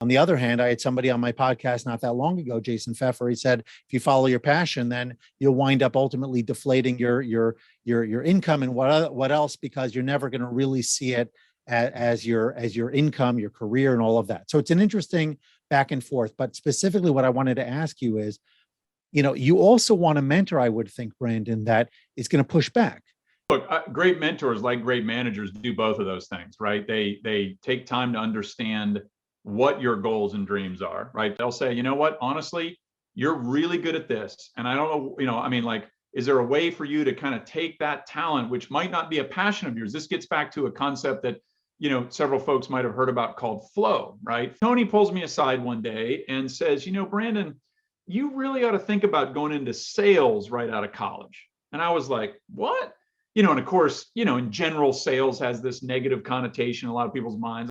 On the other hand, I had somebody on my podcast not that long ago, Jason Pfeffer. He said, if you follow your passion, then you'll wind up ultimately deflating your income and what else, because you're never going to really see it as your income, your career, and all of that. So it's an interesting back and forth. But specifically, what I wanted to ask you is, you also want a mentor, I would think, Brandon, that is going to push back. Look, great mentors, like great managers, do both of those things, right? They take time to understand what your goals and dreams are, right? They'll say, you know what, honestly, you're really good at this. And I don't know, I mean, like, is there a way for you to kind of take that talent, which might not be a passion of yours? This gets back to a concept that, several folks might have heard about called flow, right? Tony pulls me aside one day and says, Brandon, you really ought to think about going into sales right out of college. And I was like, what? And of course, in general, sales has this negative connotation in a lot of people's minds.